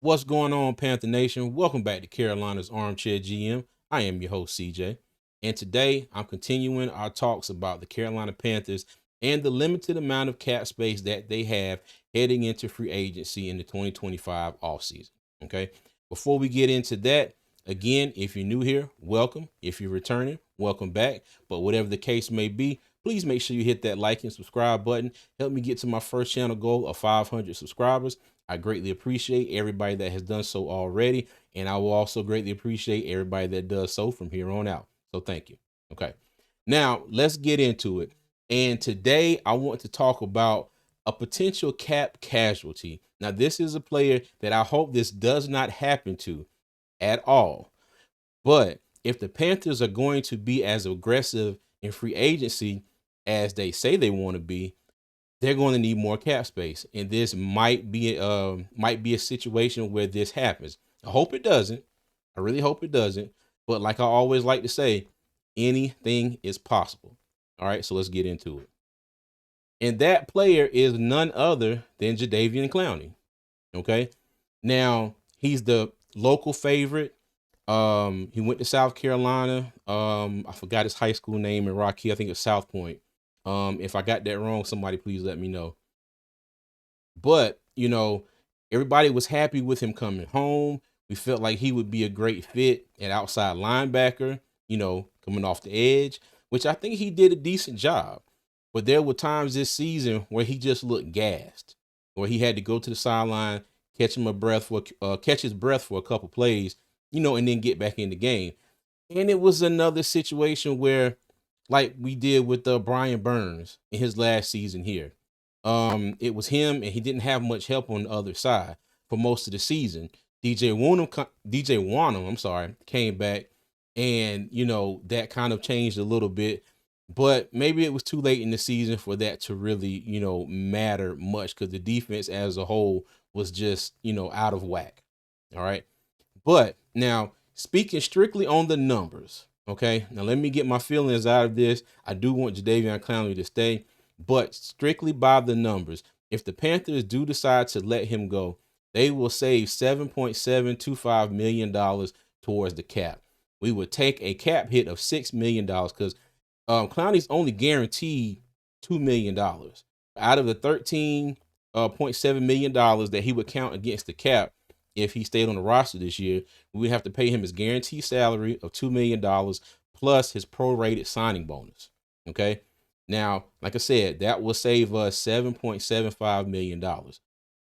What's going on, Panther Nation? Welcome back to Carolina's Armchair GM. I am your host, CJ. And today I'm continuing our talks about the Carolina Panthers and the limited amount of cap space that they have heading into free agency in the 2025 offseason. Okay. Before we get into that, again, if you're new here, welcome. If you're returning, welcome back. But whatever the case may be, please make sure you hit that like and subscribe button. Help me get to my first channel goal of 500 subscribers. I greatly appreciate everybody that has done so already, and I will also greatly appreciate everybody that does so from here on out. So thank you. Okay. Now, let's get into it. And today I want to talk about a potential cap casualty. Now, this is a player that I hope this does not happen to at all. But if the Panthers are going to be as aggressive in free agency as they say they want to be, they're going to need more cap space, and this might be a situation where this happens. I hope it doesn't. I really hope it doesn't. But like I always like to say, anything is possible. All right, so let's get into it. And that player is none other than Jadeveon Clowney. Okay, now he's the local favorite. He went to South Carolina. I forgot his high school name in Rocky. I think it's South Point. If I got that wrong, somebody please let me know. But, everybody was happy with him coming home. We felt like he would be a great fit at outside linebacker, coming off the edge, which I think he did a decent job. But there were times this season where he just looked gassed, where he had to go to the sideline, catch his breath for a couple plays, and then get back in the game. And it was another situation where, like we did with Brian Burns in his last season here. It was him, and he didn't have much help on the other side for most of the season. DJ Wanham, I'm sorry, came back, and that kind of changed a little bit. But maybe it was too late in the season for that to really, matter much, because the defense as a whole was just, out of whack. All right. But now, speaking strictly on the numbers, okay, now let me get my feelings out of this. I do want Jadeveon Clowney to stay, but strictly by the numbers, if the Panthers do decide to let him go, they will save $7.725 million towards the cap. We would take a cap hit of $6 million because Clowney's only guaranteed $2 million out of the $13.7 million that he would count against the cap. If he stayed on the roster this year, we would have to pay him his guaranteed salary of $2 million plus his prorated signing bonus. Okay. Now, like I said, that will save us $7.75 million.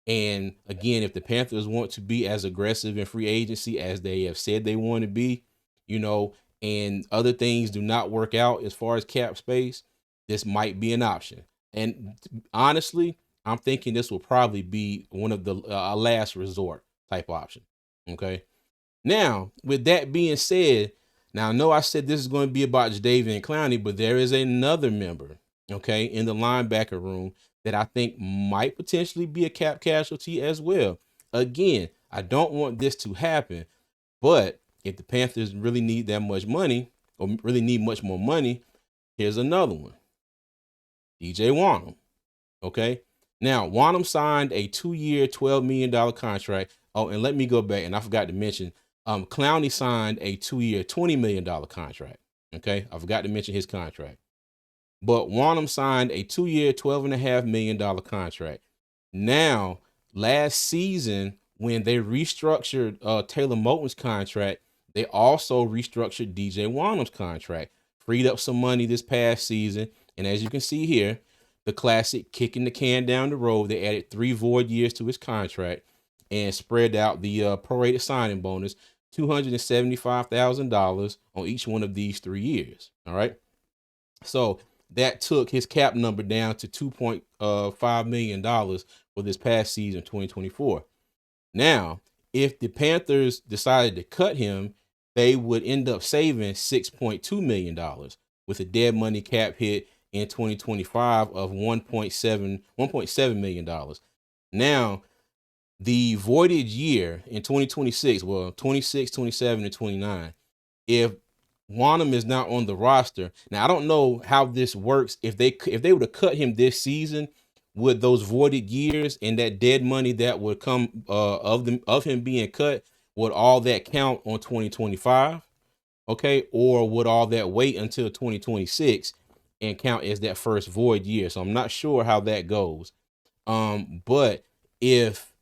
And again, if the Panthers want to be as aggressive in free agency as they have said they want to be, and other things do not work out as far as cap space, this might be an option. And honestly, I'm thinking this will probably be one of the last resort type option. Okay. Now, with that being said, now I know I said this is going to be about Jadeveon Clowney, but there is another member, okay, in the linebacker room that I think might potentially be a cap casualty as well. Again, I don't want this to happen, but if the Panthers really need that much money, or really need much more money, here's another one. DJ Wanham. Okay. Now, Wanham signed a 2-year, $12 million contract. Oh, and let me go back, and I forgot to mention, Clowney signed a 2-year, $20 million contract. Okay, I forgot to mention his contract. But Wanham signed a 2-year, $12.5 million contract. Now, last season, when they restructured Taylor Moton's contract, they also restructured DJ Wanham's contract, freed up some money this past season. And as you can see here, the classic kicking the can down the road, they added 3 void years to his contract and spread out the prorated signing bonus, $275,000 on each one of these 3 years. All right. So that took his cap number down to $2.5 million for this past season, 2024. Now, if the Panthers decided to cut him, they would end up saving $6.2 million with a dead money cap hit in 2025 of $1.7 million. Now, the voided year in 2026, well, 26, 27, and 29, if Wanham is not on the roster, now I don't know how this works. If they would have cut him this season, would those voided years and that dead money that would come of him being cut, would all that count on 2025? Okay, or would all that wait until 2026 and count as that first void year? So I'm not sure how that goes. But if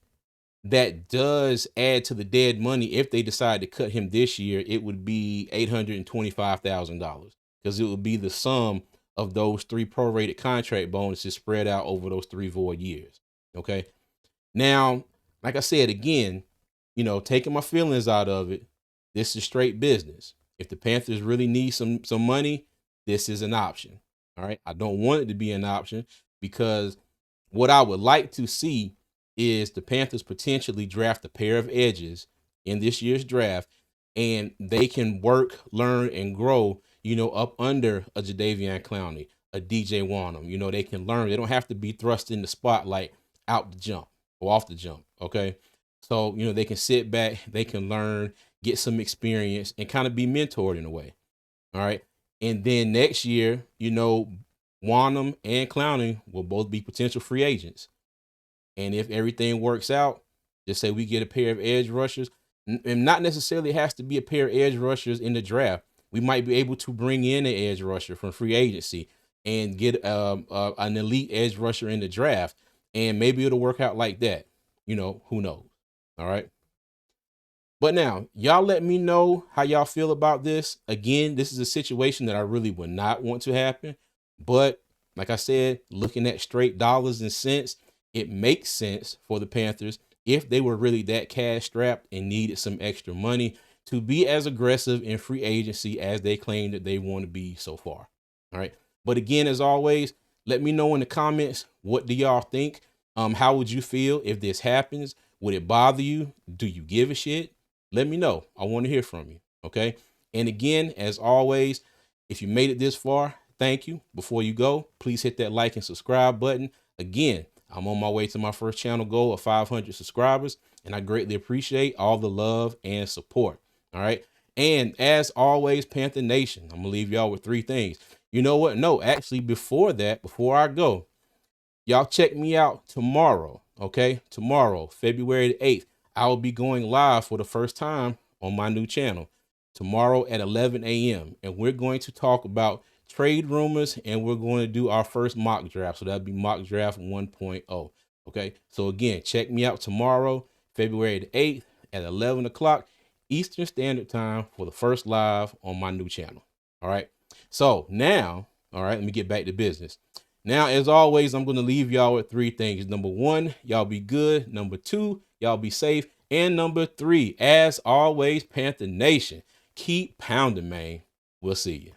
that does add to the dead money, if they decide to cut him this year, it would be $825,000, because it would be the sum of those three prorated contract bonuses spread out over those three void years. Okay. Now, like I said, again, taking my feelings out of it, this is straight business. If the Panthers really need some money, this is an option. All right. I don't want it to be an option, because what I would like to see is the Panthers potentially draft a pair of edges in this year's draft, and they can work, learn, and grow, up under a Jadeveon Clowney, a DJ Wanham. They can learn. They don't have to be thrust in the spotlight out the jump or off the jump. Okay. So, they can sit back, they can learn, get some experience, and kind of be mentored in a way. All right. And then next year, Wanham and Clowney will both be potential free agents. And if everything works out, just say we get a pair of edge rushers, and not necessarily has to be a pair of edge rushers in the draft. We might be able to bring in an edge rusher from free agency and get an elite edge rusher in the draft, and maybe it'll work out like that. Who knows? All right. But now, y'all let me know how y'all feel about this. Again, this is a situation that I really would not want to happen. But like I said, looking at straight dollars and cents, it makes sense for the Panthers, if they were really that cash strapped and needed some extra money, to be as aggressive in free agency as they claim that they want to be so far. All right. But again, as always, let me know in the comments, what do y'all think? How would you feel if this happens? Would it bother you? Do you give a shit? Let me know. I want to hear from you. Okay. And again, as always, if you made it this far, thank you. Before you go, please hit that like and subscribe button. Again, I'm on my way to my first channel goal of 500 subscribers, and I greatly appreciate all the love and support. All right. And as always, Panther Nation, I'm going to leave y'all with three things. You know what? No, actually, before I go, y'all check me out tomorrow. Okay. Tomorrow, February the 8th, I will be going live for the first time on my new channel tomorrow at 11 a.m. And we're going to talk about trade rumors, and we're going to do our first mock draft. So that'll be mock draft 1.0. Okay. So again, check me out tomorrow, February the 8th at 11 o'clock Eastern Standard Time for the first live on my new channel. All right. So now, all right, let me get back to business. Now, as always, I'm going to leave y'all with three things. Number one, y'all be good. Number two, y'all be safe. And number three, as always, Panther Nation, keep pounding, man. We'll see you.